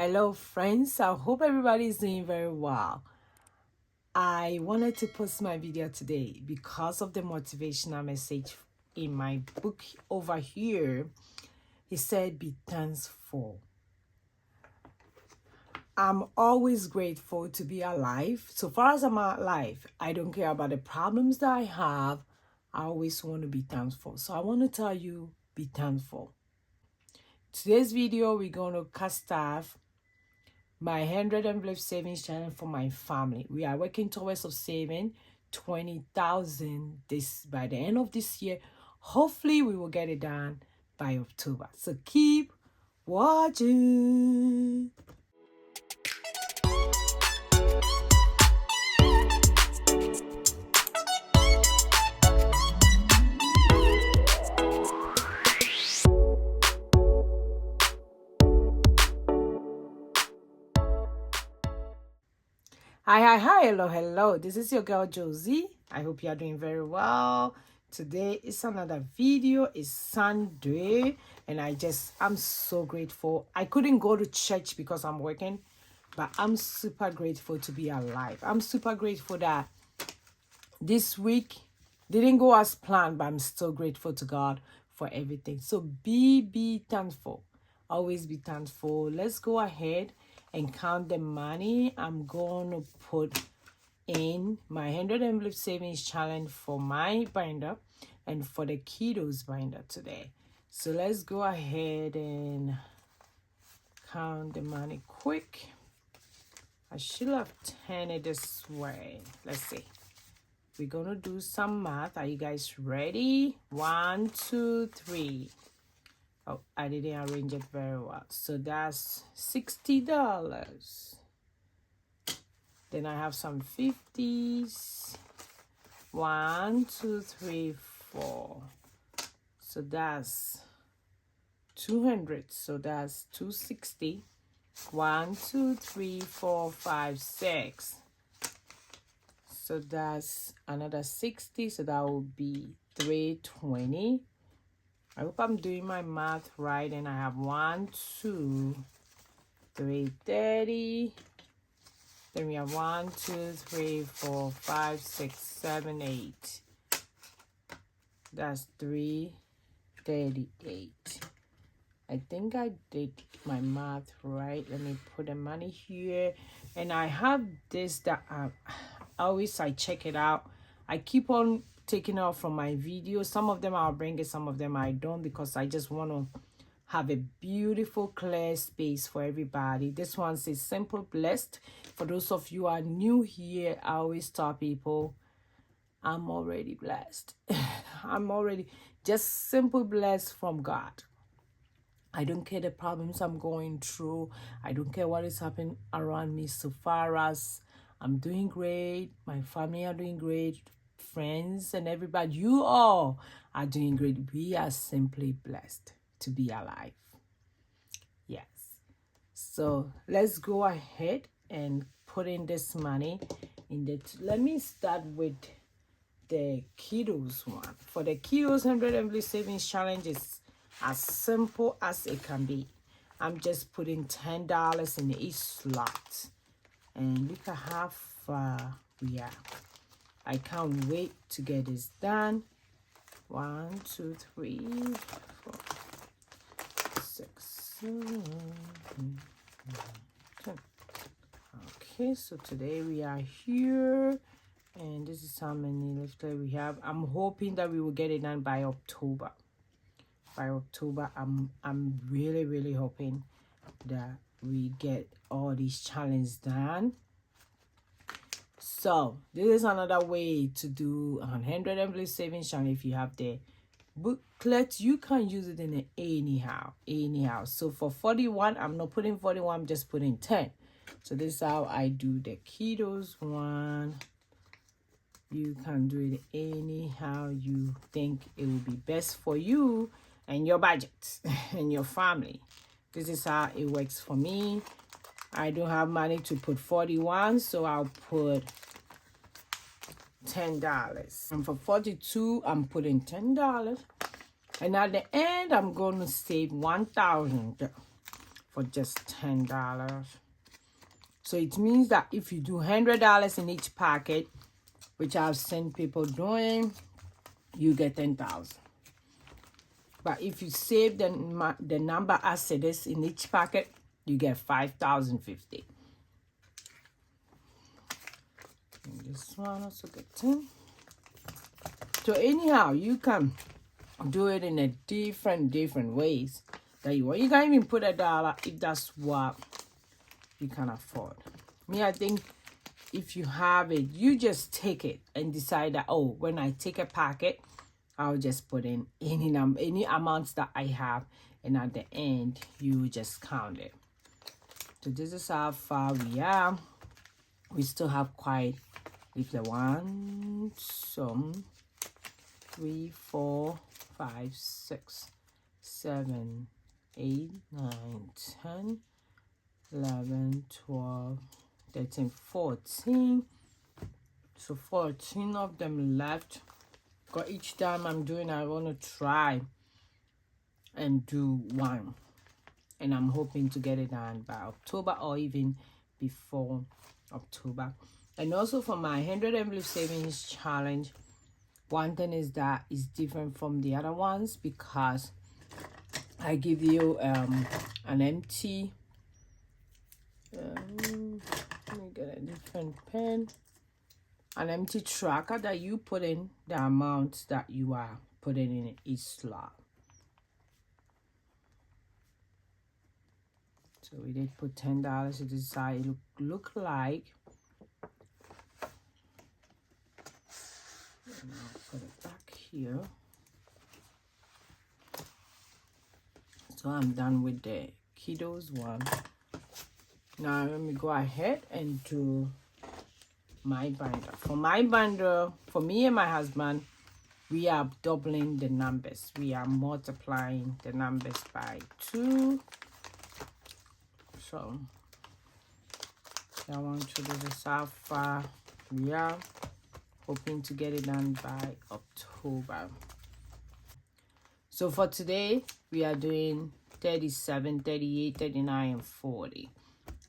Hello friends, I hope everybody is doing very well. I wanted to post my video today because of the motivational message in my book over here. He said, be thankful. I'm always grateful to be alive. So far as I'm alive, I don't care about the problems that I have. I always want to be thankful. So I want to tell you, be thankful. Today's video, we're going to cast off my 100 envelope savings challenge for my family. We are working towards of saving 20,000 this by the end of this year. Hopefully we will get it done by October. So keep watching. Hi, hello. This is your girl Josy. I hope you are doing very well. Today is another video. It's Sunday, and I'm so grateful. I couldn't go to church because I'm working, but I'm super grateful to be alive. I'm super grateful that this week didn't go as planned, but I'm still grateful to God for everything. So be thankful. Always be thankful. Let's go ahead and count the money I'm going to put in my 100 envelope savings challenge for my binder and for the Ketos binder today. So let's go ahead and count the money quick. I should have turned it this way. Let's see. We're going to do some math. Are you guys ready? 1, 2, 3. Oh, I didn't arrange it very well. So that's $60. Then I have some 50s. 1, 2, 3, 4. So that's 200. So that's 260. 1, 2, 3, 4, 5, 6. So that's another 60. So that will be 320. I hope I'm doing my math right. And I have 1, 2, 330. Then we have 1, 2, 3, 4, 5, 6, 7, 8. That's 338. I think I did my math right. Let me put the money here. And I have this that I check it out. I keep on taking out from my videos. Some of them I'll bring it, some of them I don't, because I just want to have a beautiful clear space for everybody. This one says simple blessed. For those of you who are new here, I always tell people I'm already blessed. I'm already just simple blessed from God. I don't care the problems I'm going through. I don't care what is happening around me. So far as I'm doing great, my family are doing great, friends and everybody, you all are doing great. We are simply blessed to be alive. Yes. So let's go ahead and put in this money in the. Let me start with the Ketos one. For the Ketos 100 envelope savings challenge is as simple as it can be. I'm just putting $10 in each slot, and look at how far we are. I can't wait to get this done. 1, 2, 3, 4, 6, 7, 8, 10. Okay, so today we are here, and this is how many left we have. I'm hoping that we will get it done by October. By October, I'm really hoping that we get all these challenges done. So this is another way to do 100 envelope savings challenge. If you have the booklet, you can use it in anyhow. So for 41, I'm not putting 41, I'm just putting 10. So this is how I do the Ketos one. You can do it anyhow you think it will be best for you and your budget and your family. This is how it works for me. I don't have money to put 41, so I'll put $10. And for 42, I'm putting $10. And at the end, I'm going to save $1,000. for just $10. So it means that if you do $100 in each packet, which I've seen people doing, you get 10,000. But if you save the number as it is in each packet, you get 5,050. And this one also get 10. So anyhow, you can do it in a different ways that you want. You can even put $1 if that's what you can afford. Me, I think if you have it, you just take it and decide that, oh, when I take a packet, I'll just put in any amounts that I have, and at the end you just count it. So this is how far we are. We still have quite, if the 1, 3, 4, 5, 6, 7, 8, 9, 10, 11, 12, 13, 14. So 14 of them left. Because each time I'm doing, I want to try and do one. And I'm hoping to get it done by October or even before October. And also for my 100 envelope savings challenge, one thing is that it's different from the other ones because I give you an empty, let me get a different pen, an empty tracker that you put in the amounts that you are putting in each slot. So we did put $10. This is how it look like. And I'll put it back here. So I'm done with the Ketos one. Now let me go ahead and do my binder. For my binder, for me and my husband, we are doubling the numbers. We are multiplying the numbers by 2. So I want to do this how far we are. Hoping to get it done by October. So for today, we are doing 37, 38, 39, and 40.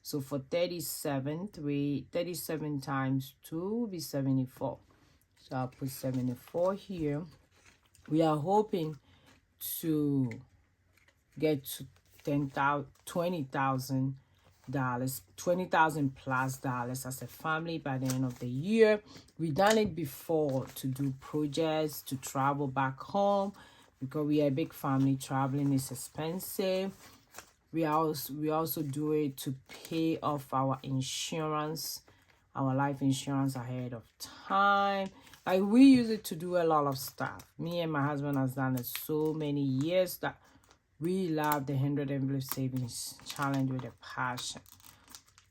So for 37 times 2 will be 74. So I'll put 74 here. We are hoping to get to $20,000, $20,000 plus dollars as a family by the end of the year. We've done it before to do projects, to travel back home, because we are a big family. Traveling is expensive. We also do it to pay off our insurance, our life insurance ahead of time. Like we use it to do a lot of stuff. Me and my husband has done it so many years that we love the 100 envelope savings challenge with a passion.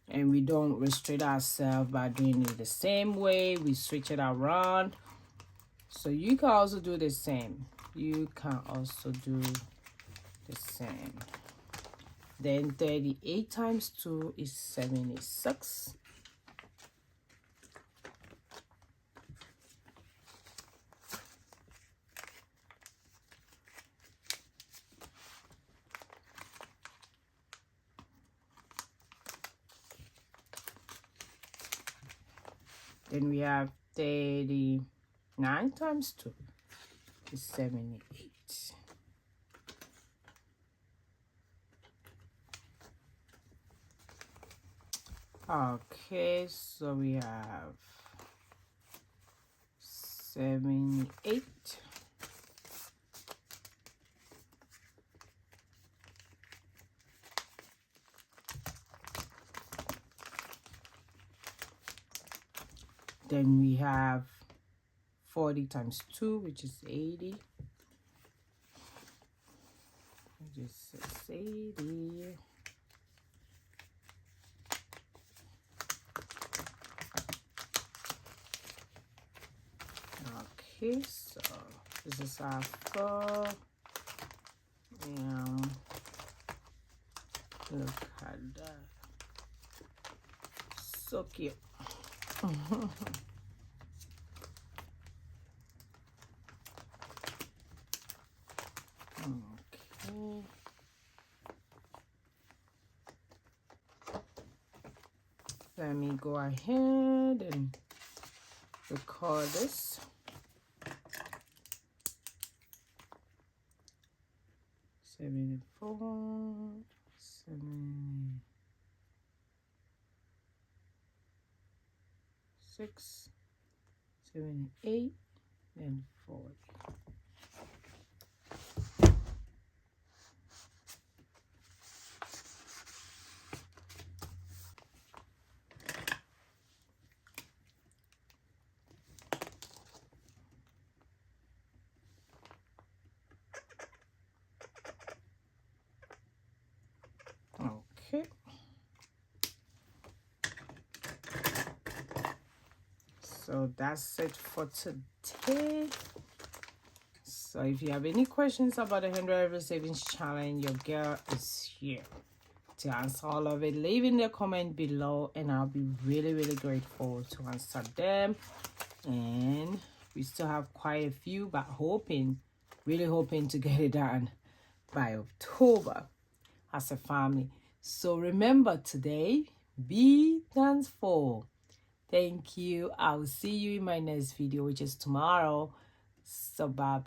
And we don't restrict ourselves by doing it the same way. We switch it around. So you can also do the same. You can also do the same. Then 38 times 2 is 76. Then we have 39 times 2 is 78. Okay, so we have 78. Then we have 40 times 2, which is 80. Which is 80. Okay, so this is our 4. And look at that. So cute. Okay. Let me go ahead and record this. Seven, 6, 78, and 40. Okay. So that's it for today. So if you have any questions about the 100 savings challenge, your girl is here to answer all of it. Leave in the comment below and I'll be really, really grateful to answer them. And we still have quite a few, but really hoping to get it done by October as a family. So remember today, B stands for thank you. I'll see you in my next video, which is tomorrow. So bye.